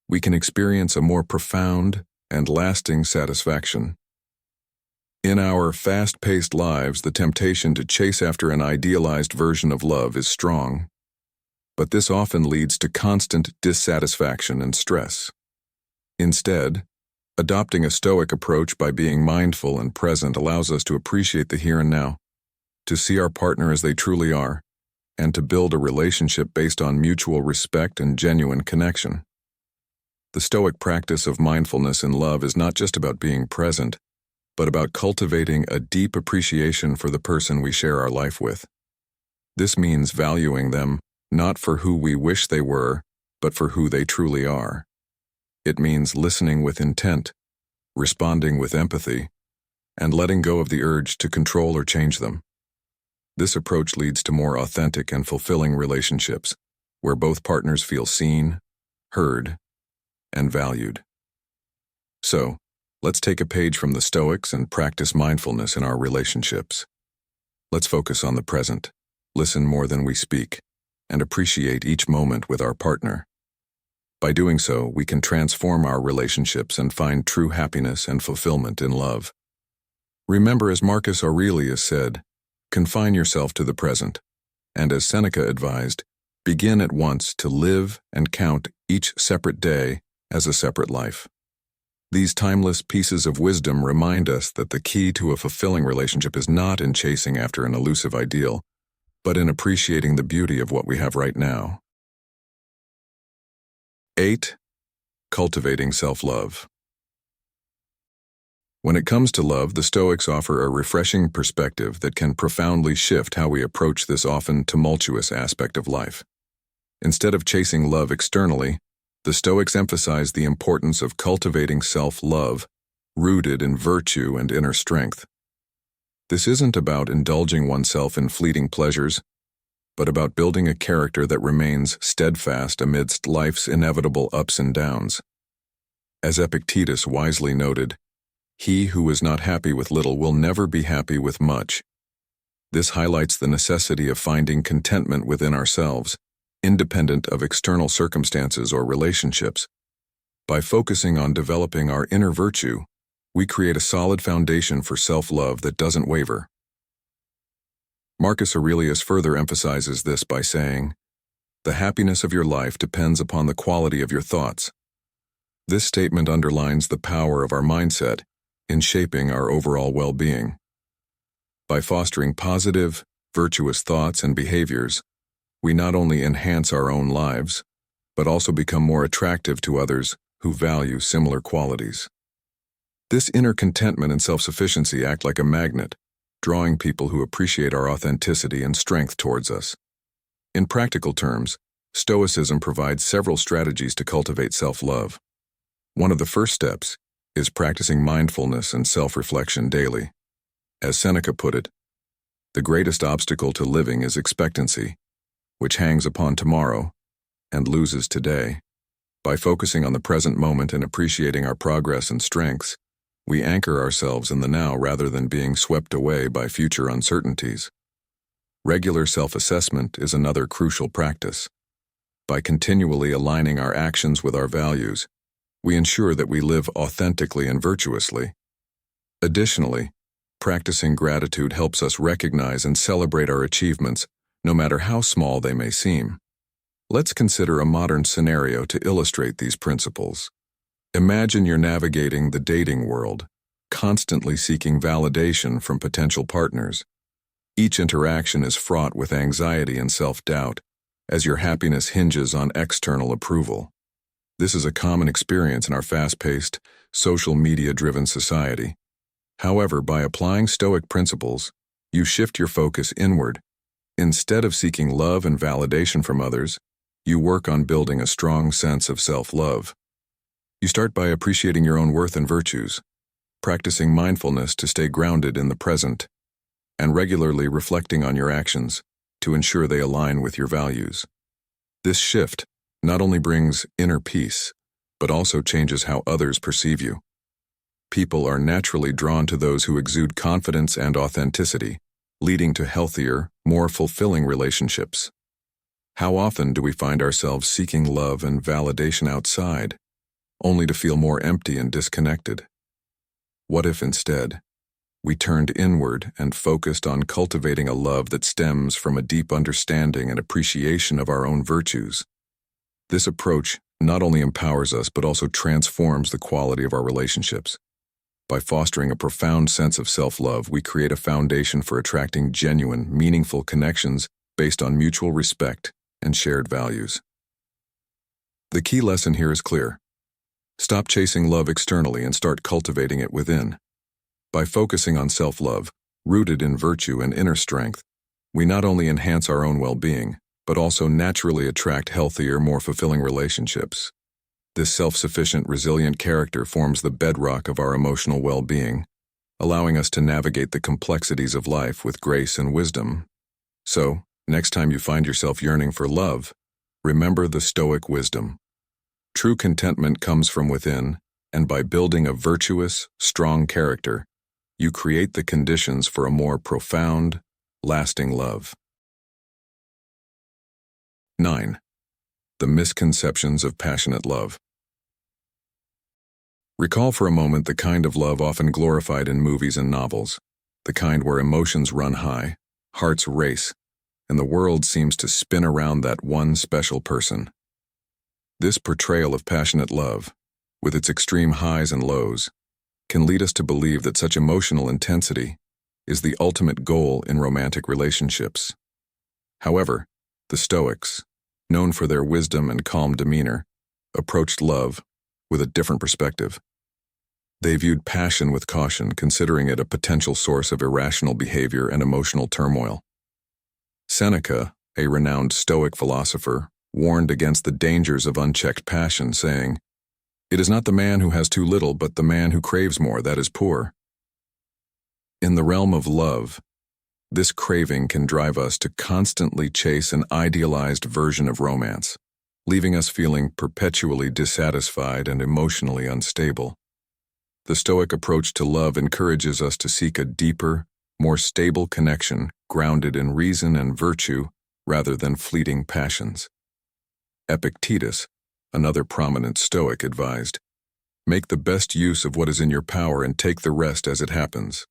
we can experience a more profound and lasting satisfaction. In our fast-paced lives, the temptation to chase after an idealized version of love is strong, but this often leads to constant dissatisfaction and stress. Instead, adopting a Stoic approach by being mindful and present allows us to appreciate the here and now, to see our partner as they truly are, and to build a relationship based on mutual respect and genuine connection. The Stoic practice of mindfulness in love is not just about being present, but about cultivating a deep appreciation for the person we share our life with. This means valuing them not for who we wish they were, but for who they truly are. It means listening with intent, responding with empathy, and letting go of the urge to control or change them. This approach leads to more authentic and fulfilling relationships, where both partners feel seen, heard, and valued. So, let's take a page from the Stoics and practice mindfulness in our relationships. Let's focus on the present, listen more than we speak, and appreciate each moment with our partner. By doing so, we can transform our relationships and find true happiness and fulfillment in love. Remember, as Marcus Aurelius said, confine yourself to the present, and as Seneca advised, begin at once to live and count each separate day as a separate life. These timeless pieces of wisdom remind us that the key to a fulfilling relationship is not in chasing after an elusive ideal, but in appreciating the beauty of what we have right now. 8. Cultivating self-love. When it comes to love, the Stoics offer a refreshing perspective that can profoundly shift how we approach this often tumultuous aspect of life. Instead of chasing love externally, the Stoics emphasize the importance of cultivating self-love, rooted in virtue and inner strength. This isn't about indulging oneself in fleeting pleasures, but about building a character that remains steadfast amidst life's inevitable ups and downs. As Epictetus wisely noted, "He who is not happy with little will never be happy with much." This highlights the necessity of finding contentment within ourselves, independent of external circumstances or relationships. By focusing on developing our inner virtue, we create a solid foundation for self-love that doesn't waver. Marcus Aurelius further emphasizes this by saying, "The happiness of your life depends upon the quality of your thoughts." This statement underlines the power of our mindset in shaping our overall well-being. By fostering positive, virtuous thoughts and behaviors, we not only enhance our own lives, but also become more attractive to others who value similar qualities. This inner contentment and self-sufficiency act like a magnet, drawing people who appreciate our authenticity and strength towards us. In practical terms, Stoicism provides several strategies to cultivate self-love. One of the first steps is practicing mindfulness and self-reflection daily. As Seneca put it, "The greatest obstacle to living is expectancy, which hangs upon tomorrow and loses today." By focusing on the present moment and appreciating our progress and strengths, we anchor ourselves in the now rather than being swept away by future uncertainties. Regular self-assessment is another crucial practice. By continually aligning our actions with our values, we ensure that we live authentically and virtuously. Additionally, practicing gratitude helps us recognize and celebrate our achievements, no matter how small they may seem. Let's consider a modern scenario to illustrate these principles. Imagine you're navigating the dating world, constantly seeking validation from potential partners. Each interaction is fraught with anxiety and self-doubt, as your happiness hinges on external approval. This is a common experience in our fast-paced, social media-driven society. However, by applying Stoic principles, you shift your focus inward. Instead of seeking love and validation from others, you work on building a strong sense of self-love. You start by appreciating your own worth and virtues, practicing mindfulness to stay grounded in the present, and regularly reflecting on your actions to ensure they align with your values. This shift not only brings inner peace, but also changes how others perceive you. People are naturally drawn to those who exude confidence and authenticity, leading to healthier, more fulfilling relationships. How often do we find ourselves seeking love and validation outside, only to feel more empty and disconnected? What if instead, we turned inward and focused on cultivating a love that stems from a deep understanding and appreciation of our own virtues? This approach not only empowers us but also transforms the quality of our relationships. By fostering a profound sense of self-love, we create a foundation for attracting genuine, meaningful connections based on mutual respect and shared values. The key lesson here is clear. Stop chasing love externally and start cultivating it within. By focusing on self-love, rooted in virtue and inner strength, we not only enhance our own well-being, but also naturally attract healthier, more fulfilling relationships. This self-sufficient, resilient character forms the bedrock of our emotional well-being, allowing us to navigate the complexities of life with grace and wisdom. So, next time you find yourself yearning for love, remember the Stoic wisdom. True contentment comes from within, and by building a virtuous, strong character, you create the conditions for a more profound, lasting love. 9. The misconceptions of passionate love. Recall for a moment the kind of love often glorified in movies and novels, the kind where emotions run high, hearts race, and the world seems to spin around that one special person. This portrayal of passionate love, with its extreme highs and lows, can lead us to believe that such emotional intensity is the ultimate goal in romantic relationships. However, the Stoics, known for their wisdom and calm demeanor, approached love with a different perspective. They viewed passion with caution, considering it a potential source of irrational behavior and emotional turmoil. Seneca, a renowned Stoic philosopher, warned against the dangers of unchecked passion, saying, "It is not the man who has too little, but the man who craves more that is poor." In the realm of love, This craving can drive us to constantly chase an idealized version of romance, leaving us feeling perpetually dissatisfied and emotionally unstable. The Stoic approach to love encourages us to seek a deeper, more stable connection grounded in reason and virtue rather than fleeting passions. Epictetus, another prominent Stoic, advised, "Make the best use of what is in your power and take the rest as it happens."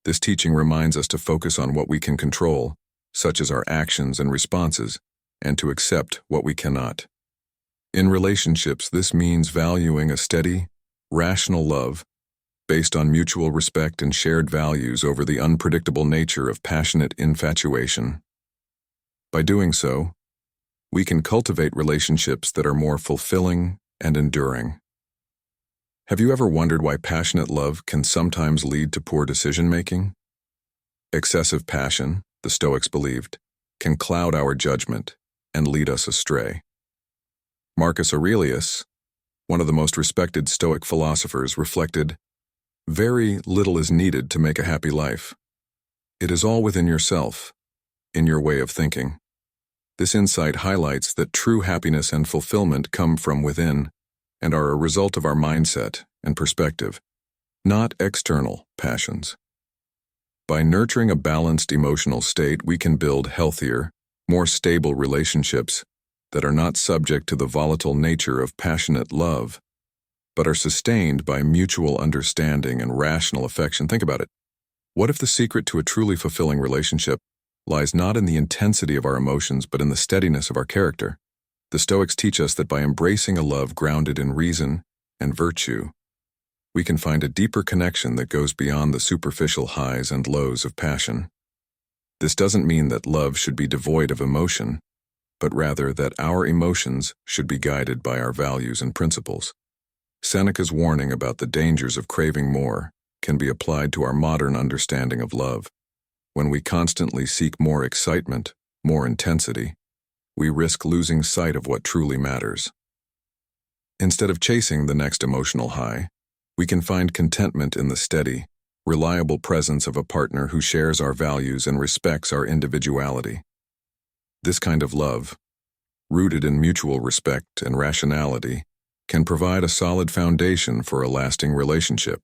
This teaching reminds us to focus on what we can control, such as our actions and responses, and to accept what we cannot. In relationships, this means valuing a steady, rational love based on mutual respect and shared values over the unpredictable nature of passionate infatuation. By doing so, we can cultivate relationships that are more fulfilling and enduring. Have you ever wondered why passionate love can sometimes lead to poor decision-making? Excessive passion, the Stoics believed, can cloud our judgment and lead us astray. Marcus Aurelius, one of the most respected Stoic philosophers, reflected, "Very little is needed to make a happy life. It is all within yourself, in your way of thinking." This insight highlights that true happiness and fulfillment come from within and are a result of our mindset and perspective, not external passions. By nurturing a balanced emotional state, we can build healthier, more stable relationships that are not subject to the volatile nature of passionate love, but are sustained by mutual understanding and rational affection. Think about it. What if the secret to a truly fulfilling relationship lies not in the intensity of our emotions, but in the steadiness of our character? The Stoics teach us that by embracing a love grounded in reason and virtue, we can find a deeper connection that goes beyond the superficial highs and lows of passion. This doesn't mean that love should be devoid of emotion, but rather that our emotions should be guided by our values and principles. Seneca's warning about the dangers of craving more can be applied to our modern understanding of love. When we constantly seek more excitement, more intensity, we risk losing sight of what truly matters. Instead of chasing the next emotional high, we can find contentment in the steady, reliable presence of a partner who shares our values and respects our individuality. This kind of love, rooted in mutual respect and rationality, can provide a solid foundation for a lasting relationship.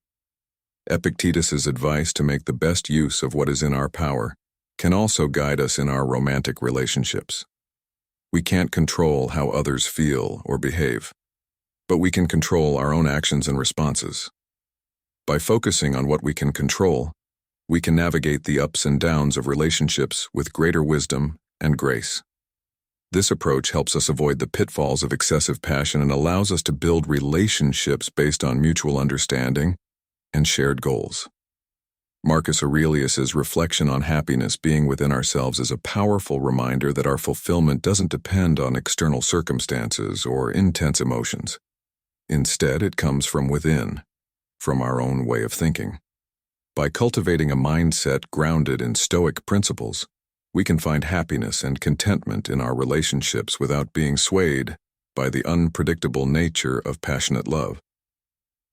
Epictetus's advice to make the best use of what is in our power can also guide us in our romantic relationships. We can't control how others feel or behave, but we can control our own actions and responses. By focusing on what we can control, we can navigate the ups and downs of relationships with greater wisdom and grace. This approach helps us avoid the pitfalls of excessive passion and allows us to build relationships based on mutual understanding and shared goals. Marcus Aurelius's reflection on happiness being within ourselves is a powerful reminder that our fulfillment doesn't depend on external circumstances or intense emotions. Instead, it comes from within, from our own way of thinking. By cultivating a mindset grounded in Stoic principles, we can find happiness and contentment in our relationships without being swayed by the unpredictable nature of passionate love.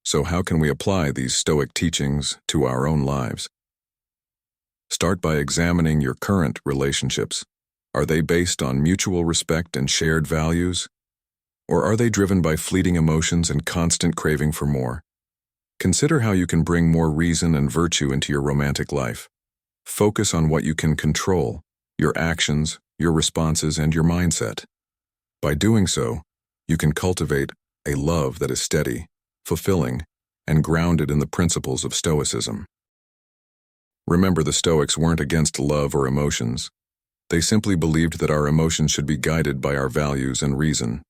So how can we apply these Stoic teachings to our own lives? Start by examining your current relationships. Are they based on mutual respect and shared values? Or are they driven by fleeting emotions and constant craving for more? Consider how you can bring more reason and virtue into your romantic life. Focus on what you can control, your actions, your responses, and your mindset. By doing so, you can cultivate a love that is steady, fulfilling, and grounded in the principles of Stoicism. Remember, the Stoics weren't against love or emotions. They simply believed that our emotions should be guided by our values and reason.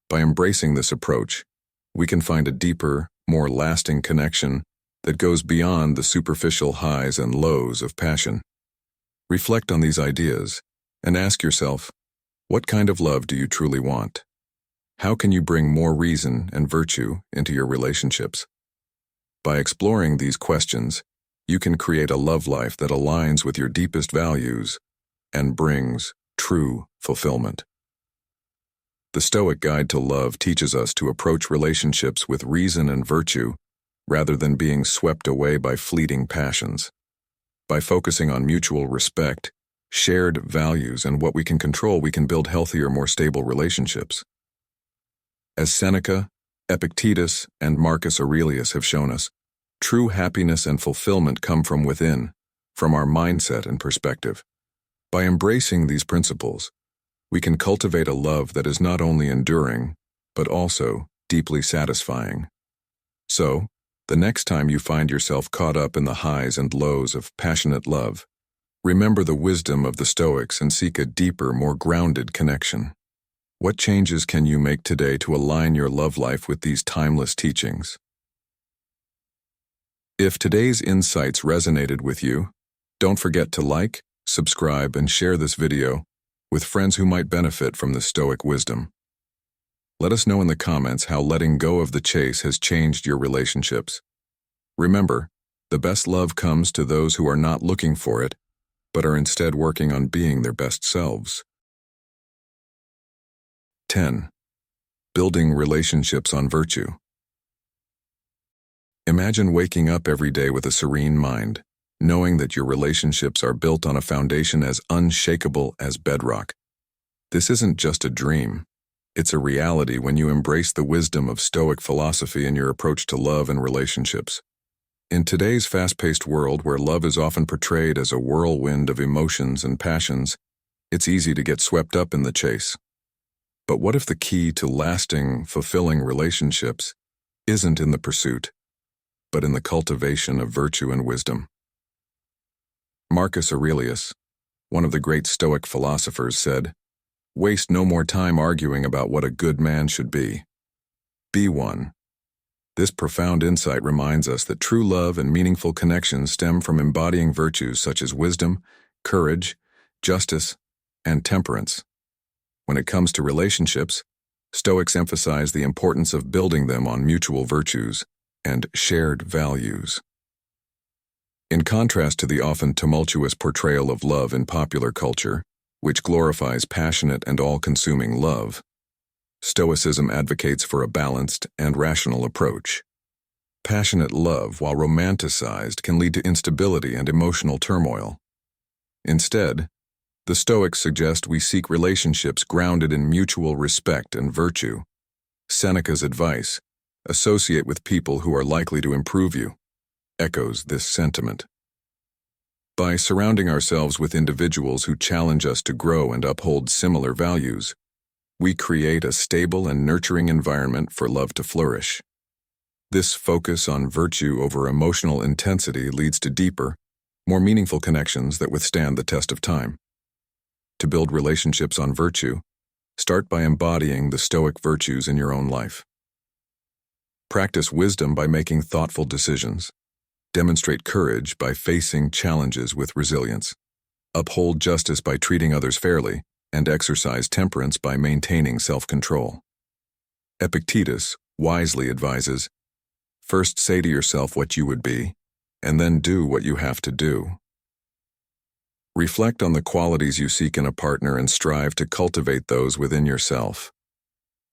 By embracing this approach, we can find a deeper, more lasting connection that goes beyond the superficial highs and lows of passion. Reflect on these ideas and ask yourself, what kind of love do you truly want? How can you bring more reason and virtue into your relationships? By exploring these questions, you can create a love life that aligns with your deepest values and brings true fulfillment. The Stoic Guide to Love teaches us to approach relationships with reason and virtue rather than being swept away by fleeting passions. By focusing on mutual respect, shared values, and what we can control, we can build healthier, more stable relationships. As Seneca, Epictetus, and Marcus Aurelius have shown us, true happiness and fulfillment come from within, from our mindset and perspective. By embracing these principles, we can cultivate a love that is not only enduring, but also deeply satisfying. So, the next time you find yourself caught up in the highs and lows of passionate love, remember the wisdom of the Stoics and seek a deeper, more grounded connection. What changes can you make today to align your love life with these timeless teachings? If today's insights resonated with you, don't forget to like, subscribe, and share this video with friends who might benefit from the Stoic wisdom. Let us know in the comments how letting go of the chase has changed your relationships. Remember, the best love comes to those who are not looking for it, but are instead working on being their best selves. 10. Building relationships on virtue. Imagine waking up every day with a serene mind, knowing that your relationships are built on a foundation as unshakable as bedrock. This isn't just a dream. It's a reality when you embrace the wisdom of Stoic philosophy in your approach to love and relationships. In today's fast-paced world where love is often portrayed as a whirlwind of emotions and passions, it's easy to get swept up in the chase. But what if the key to lasting, fulfilling relationships isn't in the pursuit, but in the cultivation of virtue and wisdom? Marcus Aurelius, one of the great Stoic philosophers, said, "Waste no more time arguing about what a good man should be. Be one." This profound insight reminds us that true love and meaningful connections stem from embodying virtues such as wisdom, courage, justice, and temperance. When it comes to relationships, Stoics emphasize the importance of building them on mutual virtues and shared values. In contrast to the often tumultuous portrayal of love in popular culture, which glorifies passionate and all-consuming love, Stoicism advocates for a balanced and rational approach. Passionate love, while romanticized, can lead to instability and emotional turmoil. Instead, the Stoics suggest we seek relationships grounded in mutual respect and virtue. Seneca's advice, "Associate with people who are likely to improve you," echoes this sentiment. By surrounding ourselves with individuals who challenge us to grow and uphold similar values, we create a stable and nurturing environment for love to flourish. This focus on virtue over emotional intensity leads to deeper, more meaningful connections that withstand the test of time. To build relationships on virtue, start by embodying the Stoic virtues in your own life. Practice wisdom by making thoughtful decisions. Demonstrate courage by facing challenges with resilience. Uphold justice by treating others fairly, and exercise temperance by maintaining self-control. Epictetus wisely advises, "First say to yourself what you would be, and then do what you have to do." Reflect on the qualities you seek in a partner and strive to cultivate those within yourself.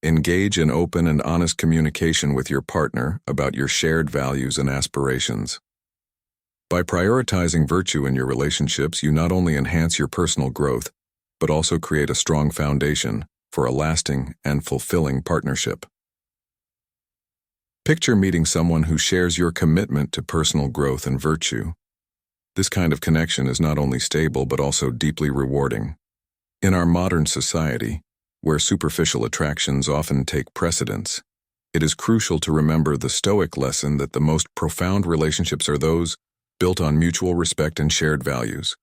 Engage in open and honest communication with your partner about your shared values and aspirations. By prioritizing virtue in your relationships, you not only enhance your personal growth, but also create a strong foundation for a lasting and fulfilling partnership. Picture meeting someone who shares your commitment to personal growth and virtue. This kind of connection is not only stable but also deeply rewarding. In our modern society, where superficial attractions often take precedence, it is crucial to remember the Stoic lesson that the most profound relationships are those built on mutual respect and shared values.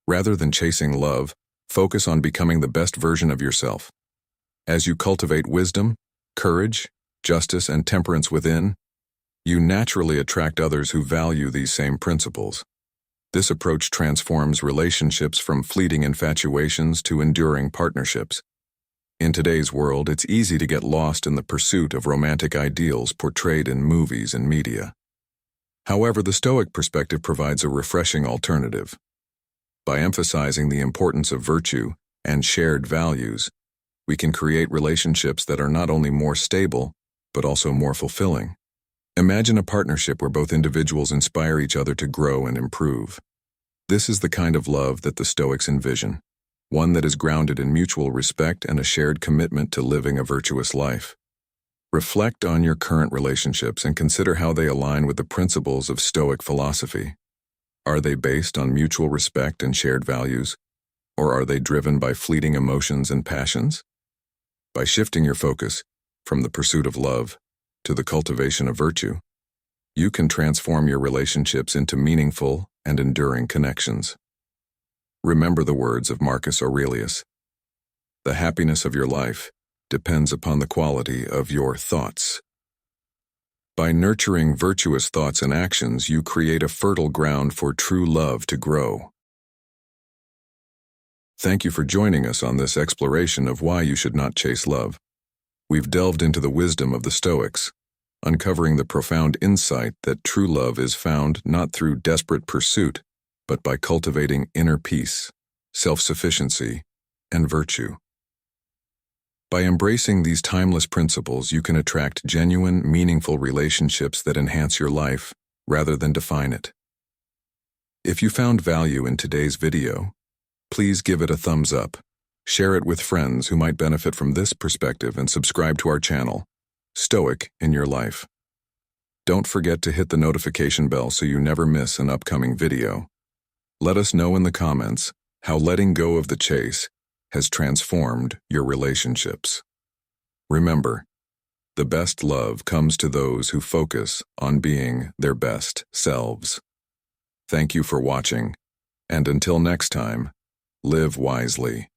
Rather than chasing love, focus on becoming the best version of yourself. As you cultivate wisdom, courage, justice, and temperance within, you naturally attract others who value these same principles. This approach transforms relationships from fleeting infatuations to enduring partnerships. In today's world, it's easy to get lost in the pursuit of romantic ideals portrayed in movies and media. However, the Stoic perspective provides a refreshing alternative. By emphasizing the importance of virtue and shared values, we can create relationships that are not only more stable, but also more fulfilling. Imagine a partnership where both individuals inspire each other to grow and improve. This is the kind of love that the Stoics envision, one that is grounded in mutual respect and a shared commitment to living a virtuous life. Reflect on your current relationships and consider how they align with the principles of Stoic philosophy. Are they based on mutual respect and shared values, or are they driven by fleeting emotions and passions? By shifting your focus from the pursuit of love to the cultivation of virtue, you can transform your relationships into meaningful and enduring connections. Remember the words of Marcus Aurelius: "The happiness of your life depends upon the quality of your thoughts." By nurturing virtuous thoughts and actions, you create a fertile ground for true love to grow. Thank you for joining us on this exploration of why you should not chase love. We've delved into the wisdom of the Stoics, uncovering the profound insight that true love is found not through desperate pursuit, but by cultivating inner peace, self-sufficiency, and virtue. By embracing these timeless principles, you can attract genuine, meaningful relationships that enhance your life rather than define it. If you found value in today's video, please give it a thumbs up, share it with friends who might benefit from this perspective, and subscribe to our channel, Stoic in Your Life. Don't forget to hit the notification bell so you never miss an upcoming video. Let us know in the comments how letting go of the chase has transformed your relationships. Remember, the best love comes to those who focus on being their best selves. Thank you for watching, and until next time, live wisely.